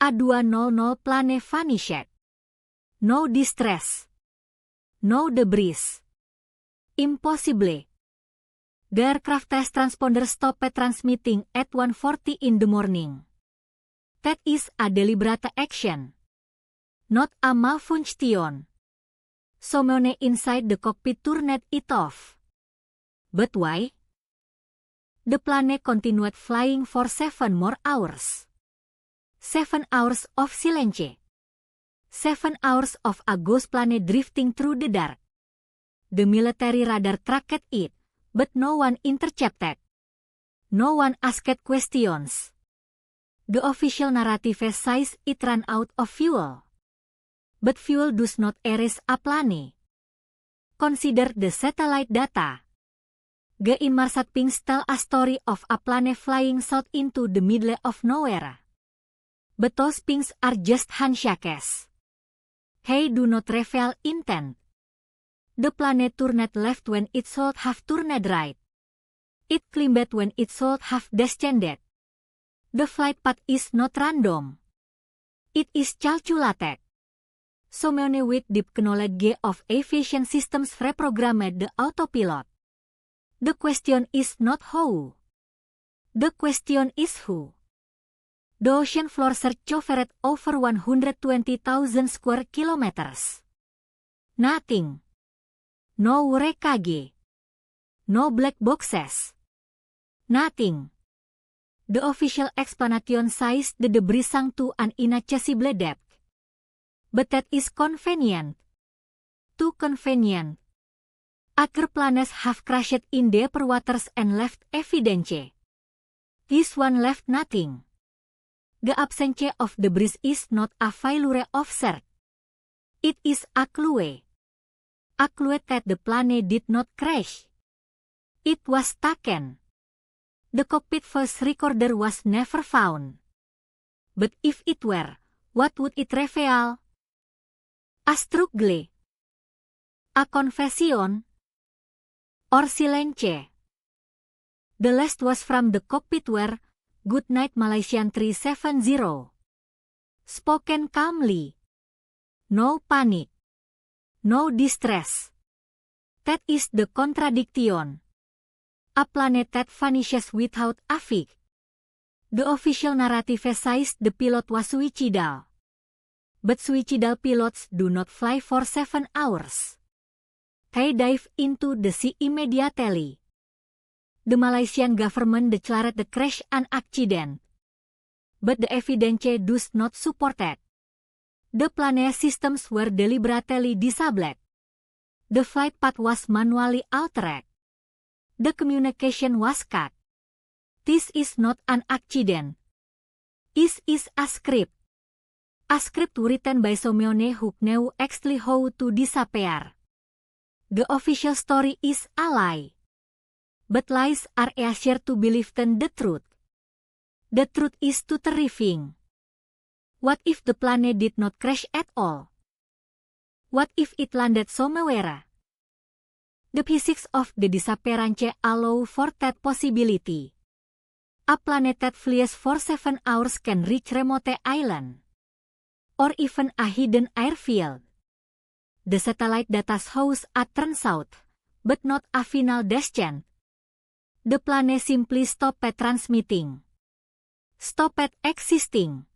A200 plane vanished. No distress. No debris. Impossible. The aircraft test transponder stopped transmitting at 1:40 in the morning. That is a deliberate action. Not a malfunction. Someone inside the cockpit turned it off. But why? The plane continued flying for 7 more hours. 7 hours of silence. 7 hours of a ghost plane drifting through the dark. The military radar tracked it, but no one intercepted. No one asked questions. The official narrative says it ran out of fuel. But fuel does not erase a plane. Consider the satellite data. The Inmarsat pings tell a story of a plane flying south into the middle of nowhere. But those pings are just handshakes. They do not reveal intent. The plane turned left when it should have turned right. It climbed when it should have descended. The flight path is not random. It is calculated. Someone with deep knowledge of aviation systems reprogrammed the autopilot. The question is not how. The question is who. The ocean floor search covered over 120,000 square kilometers. Nothing. No wreckage. No black boxes. Nothing. The official explanation says the debris sank to an inaccessible depth. But that is convenient. Too convenient. Other planes have crashed in deeper waters and left evidence. This one left nothing. The absence of debris is not a failure of search. It is a clue. A clue that the plane did not crash. It was taken. The cockpit voice recorder was never found. But if it were, what would it reveal? A struggle. A confession. Or silence. The last was from the cockpit where, "Good night Malaysian 370. Spoken calmly. No panic. No distress. That is the contradiction. A planet that vanishes without a fix. The official narrative says the pilot was suicidal. But suicidal pilots do not fly for 7 hours. They dive into the sea immediately. The Malaysian government declared the crash an accident. But the evidence does not support it. The plane systems were deliberately disabled. The flight path was manually altered. The communication was cut. This is not an accident. This is a script. A script written by someone who knew exactly how to disappear. The official story is a lie. But lies are easier to believe than the truth. The truth is too terrifying. What if the plane did not crash at all? What if it landed somewhere? The physics of the disappearance allow for that possibility. A planet that flies for 7 hours can reach remote island. Or even a hidden airfield. The satellite data shows a turn south, but not a final descent. The plane simply stopped transmitting. Stopped existing.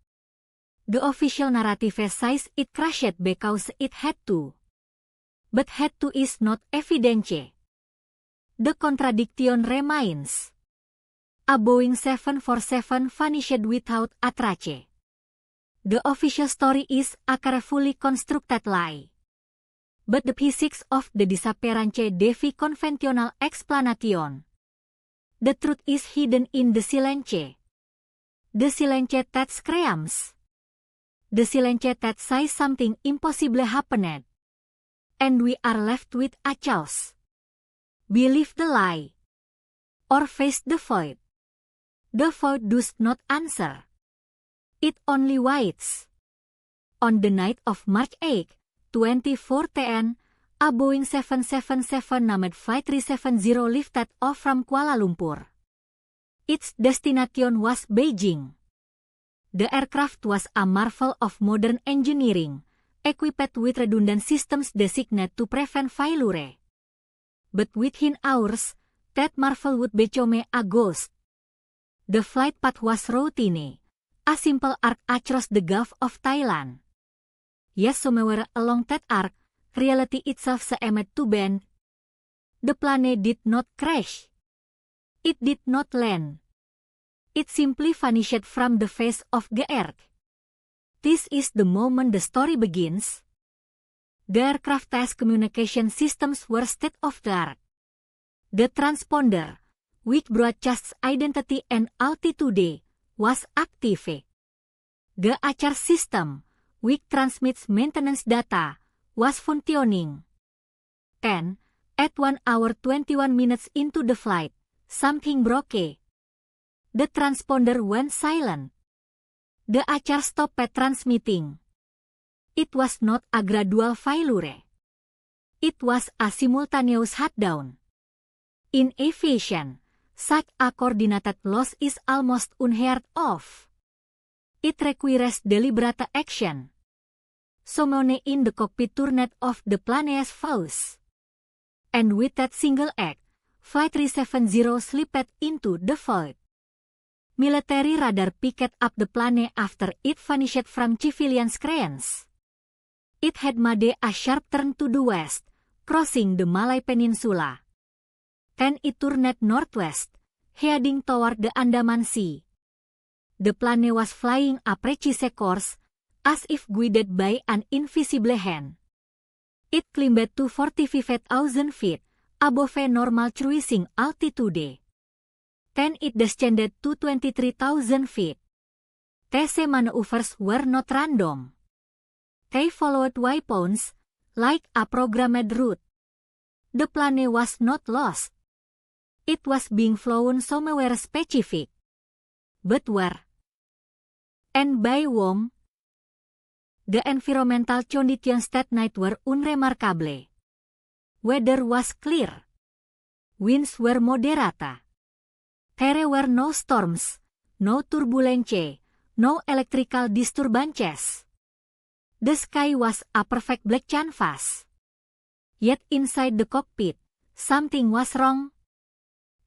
The official narrative says it crashed because it had to. But had to is not evidence. The contradiction remains. A Boeing 747 vanished without a trace. The official story is a carefully constructed lie. But the physics of the disappearance defy conventional explanation. The truth is hidden in the silence. The silence that screams. The silence that says something impossible happened. And we are left with a choice. Believe the lie. Or face the void. The void does not answer. It only waits. On the night of March 8, 2014, a Boeing 777 named Flight 370 lifted off from Kuala Lumpur. Its destination was Beijing. The aircraft was a marvel of modern engineering, equipped with redundant systems designed to prevent failure. But within hours, that marvel would become a ghost. The flight path was routine, a simple arc across the Gulf of Thailand. Yet somewhere along that arc, reality itself seemed to bend. The plane did not crash. It did not land. It simply vanished from the face of the earth. This is the moment the story begins. The aircraft's communication systems were state-of-the-art. The transponder, which broadcasts identity and altitude, was active. The HR system, which transmits maintenance data, was functioning. Then, at 1 hour 21 minutes into the flight, something broke. The transponder went silent. The HR stopped transmitting. It was not a gradual failure. It was a simultaneous shutdown. In aviation, such a coordinated loss is almost unheard of. It requires deliberate action. Someone in the cockpit turned off the plane's fuse. And with that single act, Flight 370 slipped into the void. Military radar picked up the plane after it vanished from civilian screens. It had made a sharp turn to the west, crossing the Malay Peninsula. Then it turned northwest, heading toward the Andaman Sea. The plane was flying a precise course, as if guided by an invisible hand. It climbed to 45,000 feet, above a normal cruising altitude. Then it descended to 23,000 feet. TC maneuvers were not random. They followed waypoints, like a programmed route. The plane was not lost. It was being flown somewhere specific. But where? And by whom? The environmental conditions that night were unremarkable. Weather was clear. Winds were moderate. There were no storms, no turbulence, no electrical disturbances. The sky was a perfect black canvas. Yet inside the cockpit, something was wrong.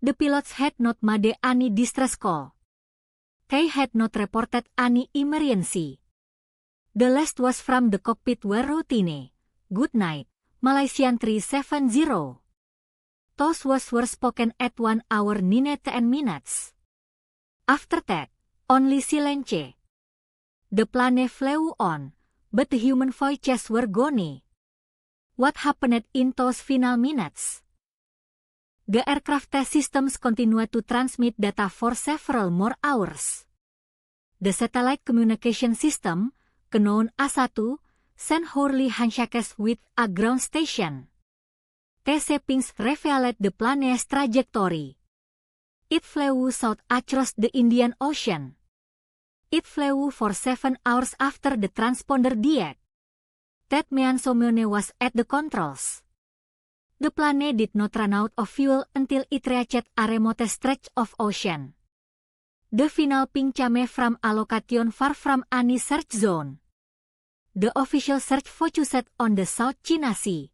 The pilots had not made any distress call. They had not reported any emergency. The last was from the cockpit were routine. "Good night, Malaysian 370. Those words were spoken at 1 hour 9 minutes. After that, only silence. The plane flew on, but the human voices were gone. What happened in those final minutes? The aircraft systems continued to transmit data for several more hours. The satellite communication system, known as A1, sent hourly handshakes with a ground station. TC pings revealed the plane's trajectory. It flew south across the Indian Ocean. It flew for 7 hours after the transponder died. That meant someone was at the controls. The plane did not run out of fuel until it reached a remote stretch of ocean. The final ping came from a location far from any search zone. The official search focused on the South China Sea.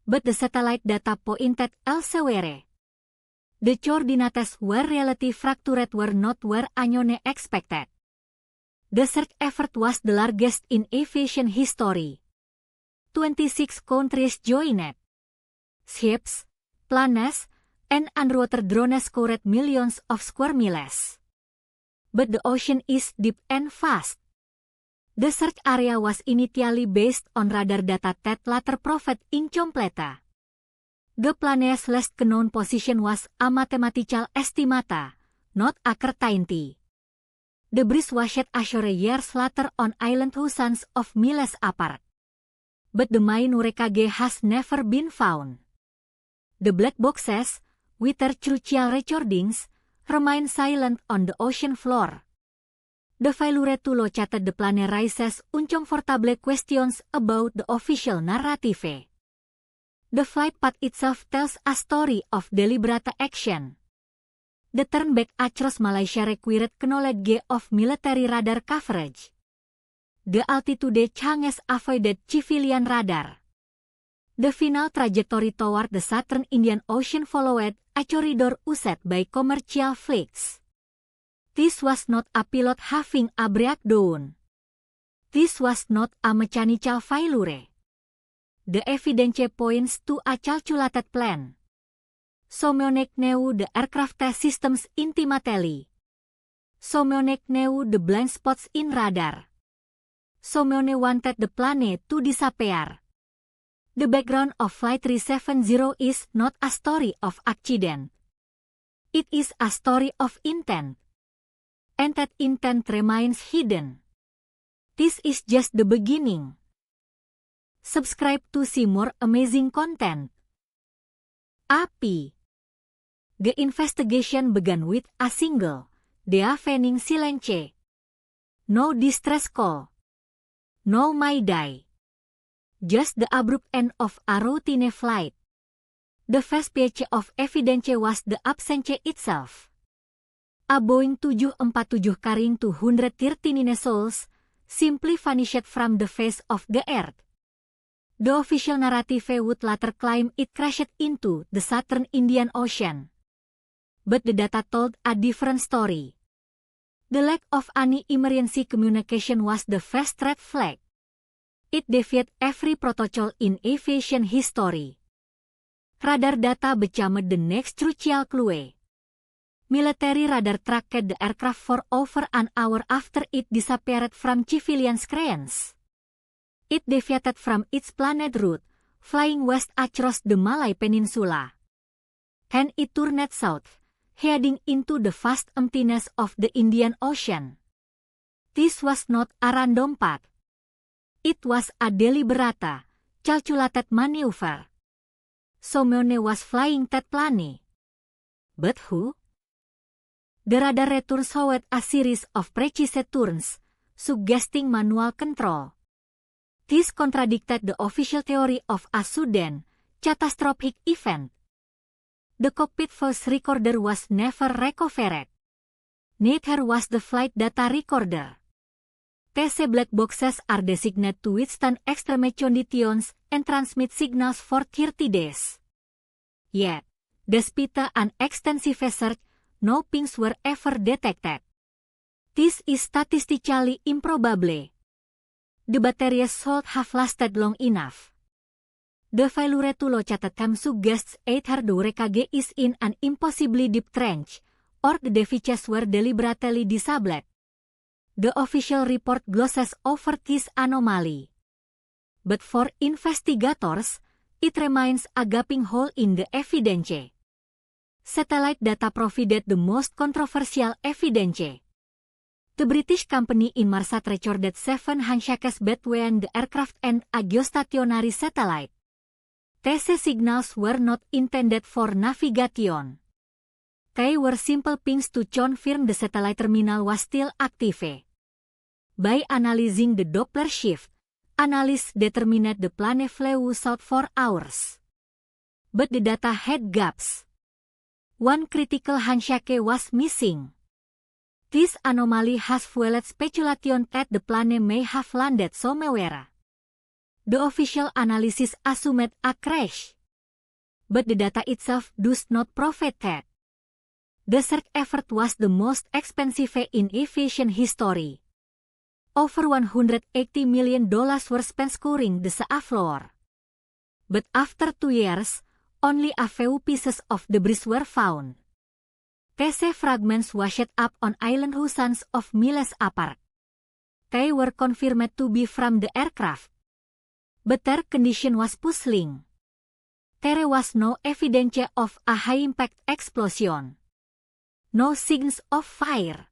But the satellite data pointed elsewhere. The coordinates where reality fractured were not where anyone expected. The search effort was the largest in aviation history. 26 countries joined. Ships, planes, and underwater drones covered millions of square miles. But the ocean is deep and vast. The search area was initially based on radar data that later proved incomplete. The plane's last known position was a mathematical estimate, not a certainty. The bridge washed ashore years later on island thousands of miles apart. But the main wreckage has never been found. The black boxes, with their crucial recordings, remain silent on the ocean floor. The failure to locate the plane raises uncomfortable questions about the official narrative. The flight path itself tells a story of deliberate action. The turn back across Malaysia required knowledge of military radar coverage. The altitude changes avoided civilian radar. The final trajectory toward the southern Indian Ocean followed a corridor used by commercial fleets. This was not a pilot having a breakdown. This was not a mechanical failure. The evidence points to a calculated plan. Someone knew the aircraft systems intimately. Someone knew the blind spots in radar. Someone wanted the plane to disappear. The background of Flight 370 is not a story of accident. It is a story of intent. And that intent remains hidden. This is just the beginning. Subscribe to see more amazing content. API. The investigation began with a single, deafening silence. No distress call. No Mayday. Just the abrupt end of a routine flight. The first piece of evidence was the absence itself. A Boeing 747 carrying 239 souls simply vanished from the face of the earth. The official narrative would later claim it crashed into the southern Indian Ocean. But the data told a different story. The lack of any emergency communication was the first red flag. It defied every protocol in aviation history. Radar data became the next crucial clue. Military radar tracked the aircraft for over an hour after it disappeared from civilian screens. It deviated from its planned route, flying west across the Malay Peninsula. And it turned south, heading into the vast emptiness of the Indian Ocean. This was not a random path. It was a deliberate, calculated maneuver. Someone was flying that plane. But who? The radar return showed a series of precise turns, suggesting manual control. This contradicted the official theory of a sudden, catastrophic event. The cockpit voice recorder was never recovered. Neither was the flight data recorder. TC black boxes are designed to withstand extreme conditions and transmit signals for 30 days. Yet, despite an extensive search, no pings were ever detected. This is statistically improbable. The batteries should have lasted long enough. The failure to locate the time suggests either the wreckage is in an impossibly deep trench, or the devices were deliberately disabled. The official report glosses over this anomaly. But for investigators, it remains a gaping hole in the evidence. Satellite data provided the most controversial evidence. The British company Inmarsat recorded 7 handshakes between the aircraft and a geostationary satellite. TC signals were not intended for navigation. They were simple pings to confirm the satellite terminal was still active. By analyzing the Doppler shift, analysts determined the plane flew south for hours. But the data had gaps. One critical handshake was missing. This anomaly has fueled speculation that the plane may have landed somewhere. The official analysis assumed a crash. But the data itself does not provide that. The search effort was the most expensive in aviation history. Over $180 million were spent scouring the seafloor. But after 2 years, only a few pieces of debris were found. TC fragments washed up on island thousands of miles apart. They were confirmed to be from the aircraft. But their condition was puzzling. There was no evidence of a high-impact explosion. No signs of fire.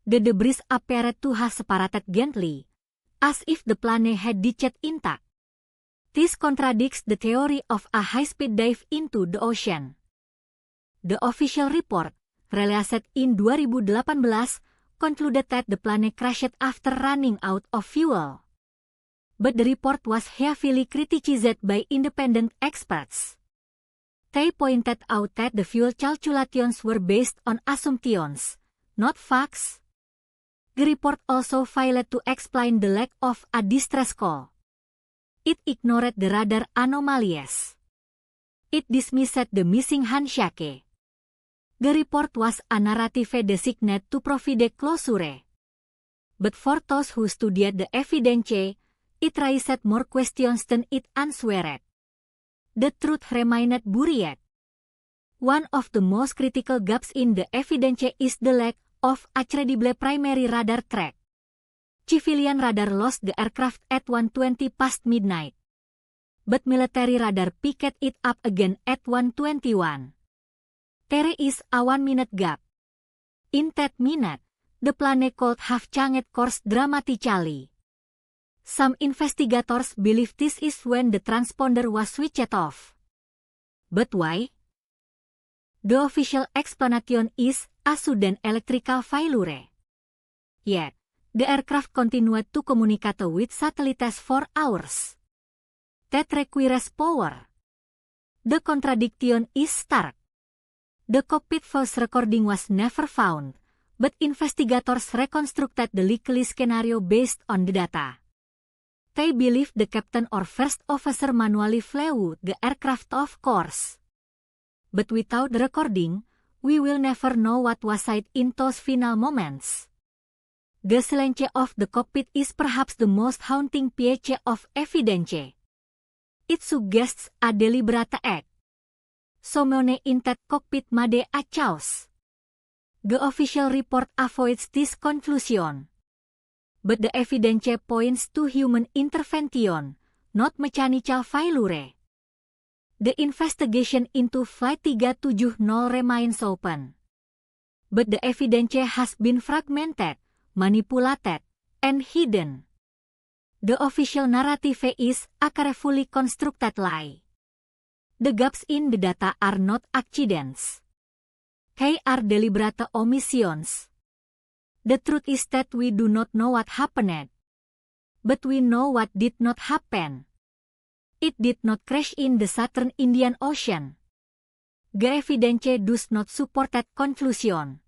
The debris appeared to have separated gently, as if the plane had ditched intact. This contradicts the theory of a high-speed dive into the ocean. The official report, released in 2018, concluded that the plane crashed after running out of fuel. But the report was heavily criticized by independent experts. They pointed out that the fuel calculations were based on assumptions, not facts. The report also failed to explain the lack of a distress call. It ignored the radar anomalies. It dismissed the missing handshake. The report was a narrative designed to provide closure. But for those who studied the evidence, it raised more questions than it answered. The truth remained buried. One of the most critical gaps in the evidence is the lack of a credible primary radar track. Civilian radar lost the aircraft at 1:20 past midnight. But military radar picked it up again at 1:21. There is a 1-minute gap. In that minute, the plane could have changed course dramatically. Some investigators believe this is when the transponder was switched off. But why? The official explanation is a sudden electrical failure. Yet, the aircraft continued to communicate with satellites for hours. That requires power. The contradiction is stark. The cockpit voice recording was never found, but investigators reconstructed the likely scenario based on the data. They believe the captain or first officer manually flew the aircraft off course. But without the recording, we will never know what was said in those final moments. The silence of the cockpit is perhaps the most haunting piece of evidence. It suggests a deliberate act. Someone in that cockpit made a choice. The official report avoids this conclusion. But the evidence points to human intervention, not mechanical failure. The investigation into Flight 370 remains open. But the evidence has been fragmented, manipulated, and hidden. The official narrative is a carefully constructed lie. The gaps in the data are not accidents. They are deliberate omissions. The truth is that we do not know what happened. But we know what did not happen. It did not crash in the Southern Indian Ocean. The evidence does not support that conclusion.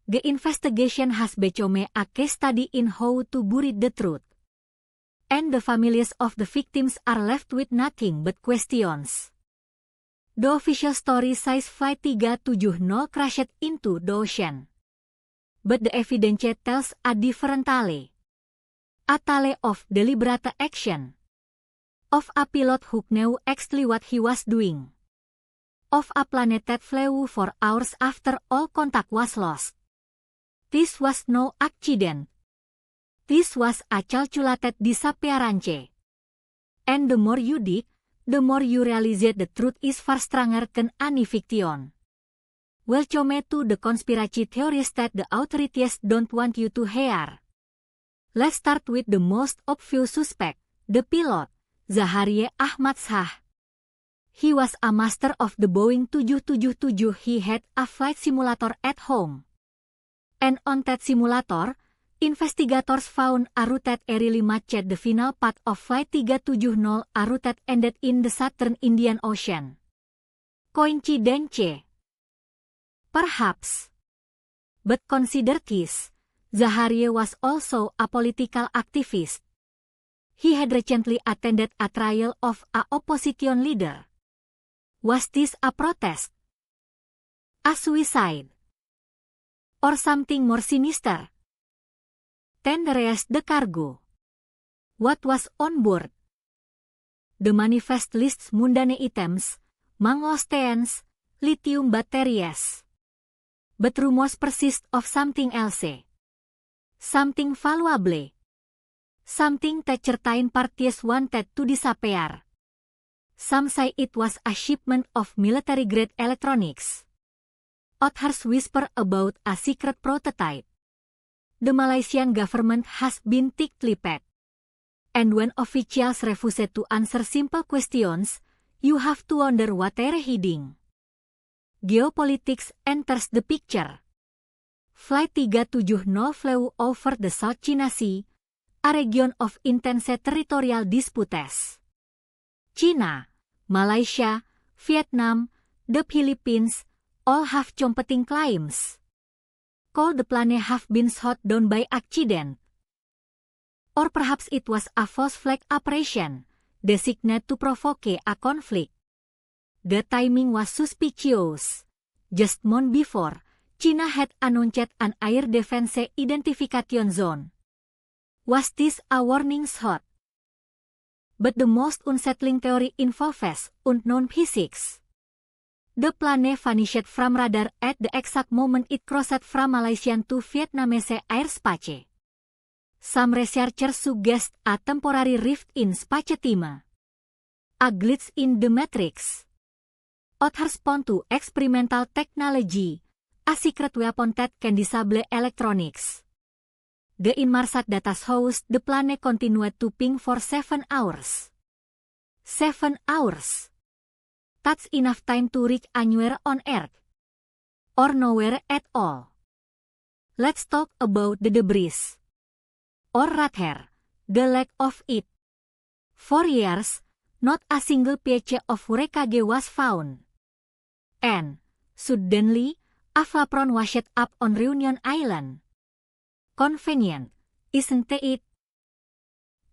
The investigation has become a case study in how to bury the truth. And the families of the victims are left with nothing but questions. The official story says Flight 370 crashed into the ocean. But the evidence tells a different tale. A tale of deliberate action. Of a pilot who knew exactly what he was doing. Of a plane that flew for hours after all contact was lost. This was no accident. This was a calculated disappearance. And the more you dig, the more you realize the truth is far stronger than any fiction. Welcome to the conspiracy theories that the authorities don't want you to hear. Let's start with the most obvious suspect, the pilot, Zaharie Ahmad Shah. He was a master of the Boeing 777. He had a flight simulator at home. And on that simulator, investigators found a route that really matched the final path of Flight 370, a route that ended in the Southern Indian Ocean. Coincidence? Perhaps. But consider this, Zaharie was also a political activist. He had recently attended a trial of an opposition leader. Was this a protest? A suicide? Or something more sinister? Then there's the cargo. What was on board? The manifest lists mundane items, mangosteans, lithium batteries. But rumors persist of something else. Something valuable. Something that certain parties wanted to disappear. Some say it was a shipment of military-grade electronics. Others whisper about a secret prototype. The Malaysian government has been tight-lipped. And when officials refuse to answer simple questions, you have to wonder what they're hiding. Geopolitics enters the picture. Flight 370 flew over the South China Sea, a region of intense territorial disputes. China, Malaysia, Vietnam, the Philippines, all have competing claims. Could the planet have been shot down by accident? Or perhaps it was a false flag operation, designed to provoke a conflict. The timing was suspicious. Just months before, China had announced an air defense identification zone. Was this a warning shot? But the most unsettling theory involves unknown physics. The plane vanished from radar at the exact moment it crossed from Malaysian to Vietnamese airspace. Some researchers suggest a temporary rift in space-time, a glitch in the matrix. Others point to experimental technology, a secret weapon that can disable electronics. The Inmarsat data shows the plane continued to ping for 7 hours. 7 hours. That's enough time to reach anywhere on Earth. Or nowhere at all. Let's talk about the debris. Or rather, the lack of it. For years, not a single piece of WRKG was found. And, suddenly, a Flapron washed up on Reunion Island. Convenient, isn't it?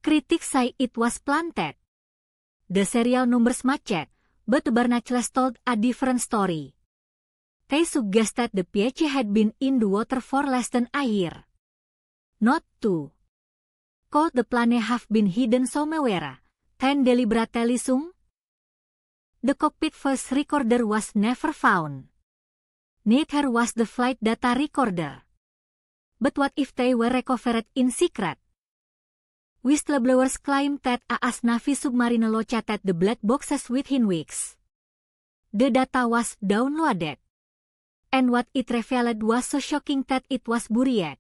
Critics say it was planted. The serial numbers matched, but the Barnacles told a different story. They suggested the piece had been in the water for less than a year. Not 2. Could the plane have been hidden somewhere, then deliberately sunk? The cockpit voice recorder was never found. Neither was the flight data recorder. But what if they were recovered in secret? Whistleblowers claim that AS Navy submarine located the black boxes within weeks. The data was downloaded. And what it revealed was so shocking that it was buried.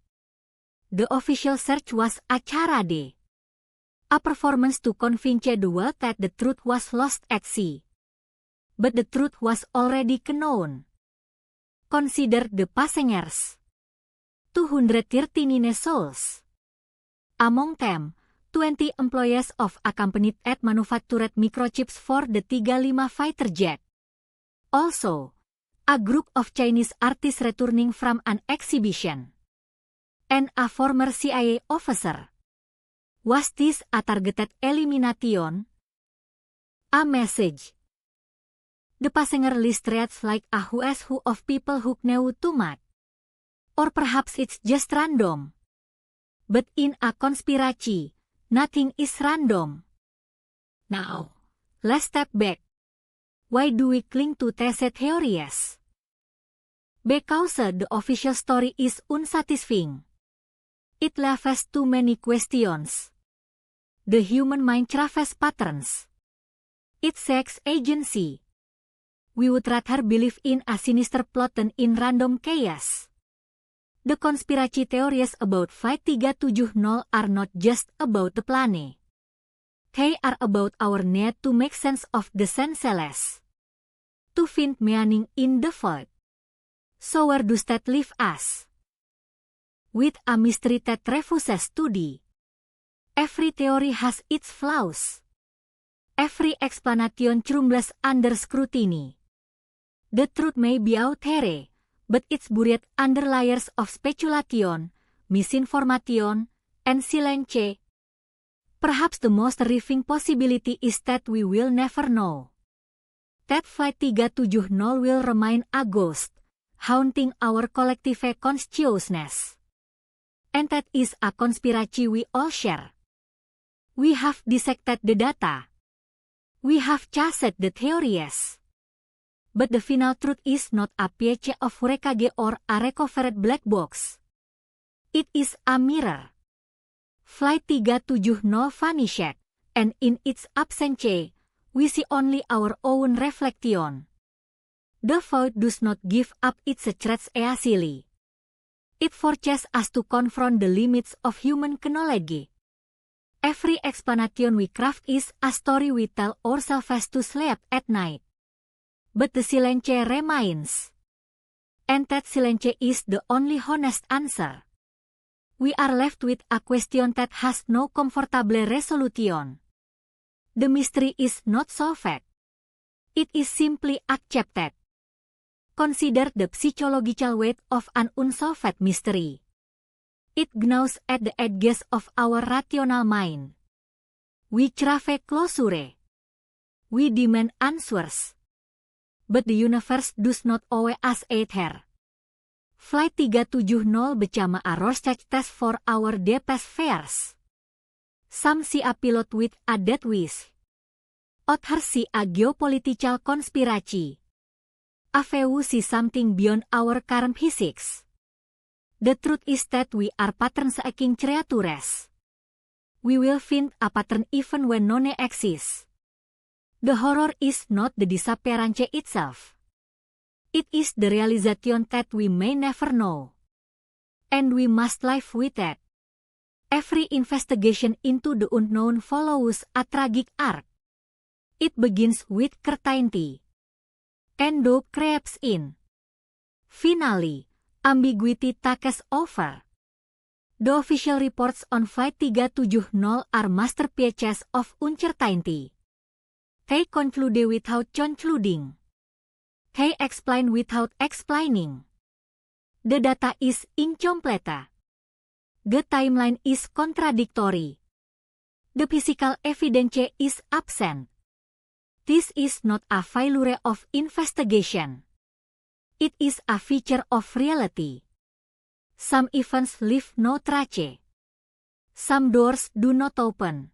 The official search was a charade. A performance to convince the world that the truth was lost at sea. But the truth was already known. Consider the passengers. 239 souls. Among them, 20 employees of a company that manufactured microchips for the T-35 fighter jet. Also, a group of Chinese artists returning from an exhibition. And a former CIA officer. Was this a targeted elimination? A message. The passenger list reads like a who's who of people who knew too much. Or perhaps it's just random. But in a conspiracy, nothing is random. Now, let's step back. Why do we cling to these theories? Because the official story is unsatisfying. It leaves too many questions. The human mind traverses patterns. It seeks agency. We would rather believe in a sinister plot than in random chaos. The conspiracy theories about Flight 370 are not just about the plane. They are about our need to make sense of the senseless. To find meaning in the void. So where does that leave us? With a mystery that refuses study. Every theory has its flaws. Every explanation trembles under scrutiny. The truth may be out there, but it's buried under layers of speculation, misinformation, and silence. Perhaps the most terrifying possibility is that we will never know. That Flight 370 will remain a ghost, haunting our collective consciousness. And that is a conspiracy we all share. We have dissected the data. We have chased the theories. But the final truth is not a piece of WRKG or a recovered black box. It is a mirror. Flight 370 vanished, and in its absence, we see only our own reflection. The void does not give up its threats easily. It forces us to confront the limits of human knowledge. Every explanation we craft is a story we tell ourselves to sleep at night. But the silence remains. And that silence is the only honest answer. We are left with a question that has no comfortable resolution. The mystery is not solved. It is simply accepted. Consider the psychological weight of an unsolved mystery. It gnaws at the edges of our rational mind. We crave closure. We demand answers. But the universe does not owe us either. Flight 370 bersama a Rorschach test for our deepest fears. Some see a pilot with a death wish. Others see a geopolitical conspiracy. A few see something beyond our current physics. The truth is that we are pattern-seeking creatures. We will find a pattern even when none exists. The horror is not the disappearance itself. It is the realization that we may never know. And we must live with it. Every investigation into the unknown follows a tragic arc. It begins with certainty. And doubt creeps in. Finally, ambiguity takes over. The official reports on Flight 370 are masterpieces of uncertainty. They conclude without concluding. They explain without explaining. The data is incomplete. The timeline is contradictory. The physical evidence is absent. This is not a failure of investigation. It is a feature of reality. Some events leave no trace. Some doors do not open.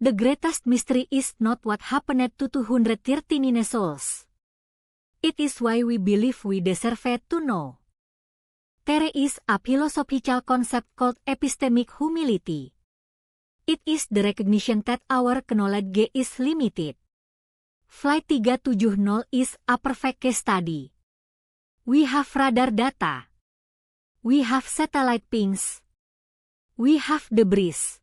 The greatest mystery is not what happened to 239 souls. It is why we believe we deserve to know. There is a philosophical concept called epistemic humility. It is the recognition that our knowledge is limited. Flight 370 is a perfect case study. We have radar data. We have satellite pings. We have debris.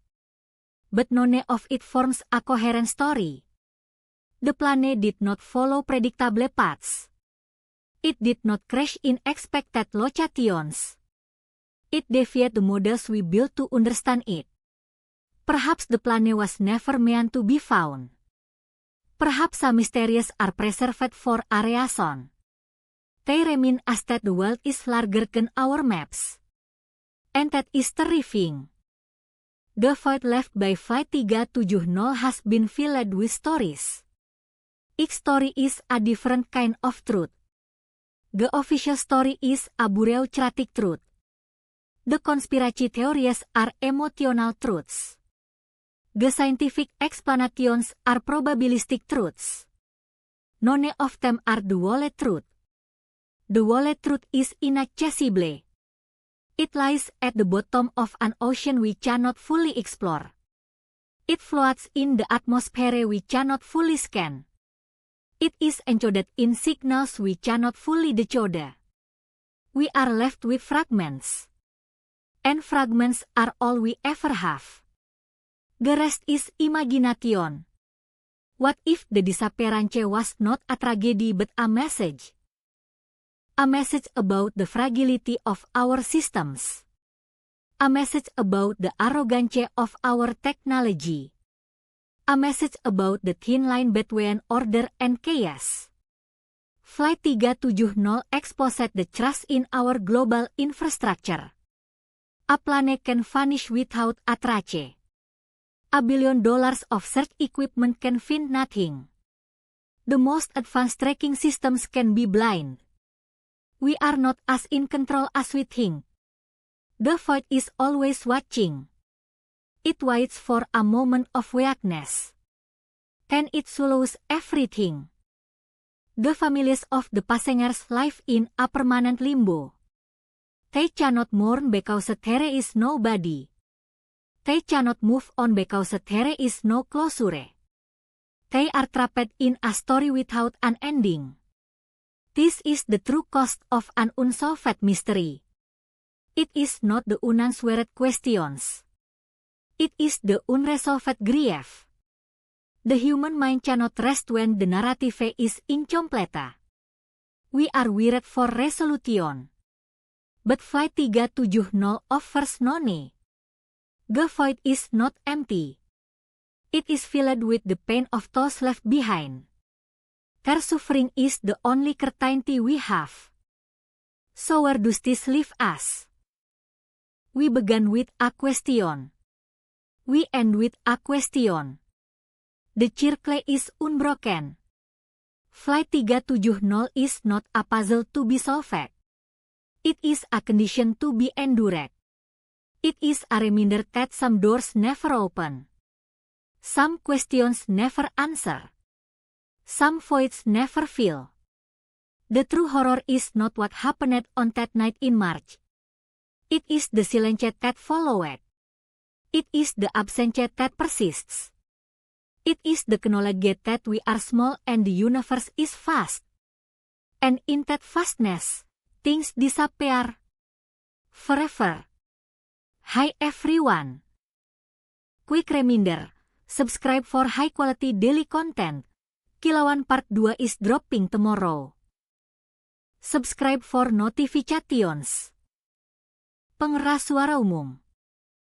But none of it forms a coherent story. The planet did not follow predictable paths. It did not crash in expected locations. It defied the models we built to understand it. Perhaps the planet was never meant to be found. Perhaps some mysteries are preserved for a reason. They remain as that the world is larger than our maps. And that is terrifying. The void left by Flight 370 has been filled with stories. Each story is a different kind of truth. The official story is a bureaucratic truth. The conspiracy theories are emotional truths. The scientific explanations are probabilistic truths. None of them are the whole truth. The whole truth is inaccessible. It lies at the bottom of an ocean we cannot fully explore. It floats in the atmosphere we cannot fully scan. It is encoded in signals we cannot fully decode. We are left with fragments. And fragments are all we ever have. The rest is imagination. What if the disappearance was not a tragedy but a message? A message about the fragility of our systems. A message about the arrogance of our technology. A message about the thin line between order and chaos. Flight 370 exposed the trust in our global infrastructure. A planet can vanish without a trace. $1 billion of search equipment can find nothing. The most advanced tracking systems can be blind. We are not as in control as we think. The void is always watching. It waits for a moment of weakness. Then it swallows everything. The families of the passengers live in a permanent limbo. They cannot mourn because there is nobody. They cannot move on because there is no closure. They are trapped in a story without an ending. This is the true cost of an unsolved mystery. It is not the unanswered questions. It is the unresolved grief. The human mind cannot rest when the narrative is incomplete. We are wired for resolution. But Flight 370 offers none. The void is not empty. It is filled with the pain of those left behind. Car suffering is the only certainty we have. So where does this leave us? We began with a question. We end with a question. The circle is unbroken. Flight 370 is not a puzzle to be solved. It is a condition to be endured. It is a reminder that some doors never open. Some questions never answer. Some voids never fill. The true horror is not what happened on that night in March. It is the silence that followed. It is the absence that persists. It is the knowledge that we are small and the universe is vast. And in that vastness, things disappear. Forever. Hi everyone. Quick reminder, subscribe for high quality daily content. Kilauan Part 2 is dropping tomorrow. Subscribe for notifications. Pengeras suara umum.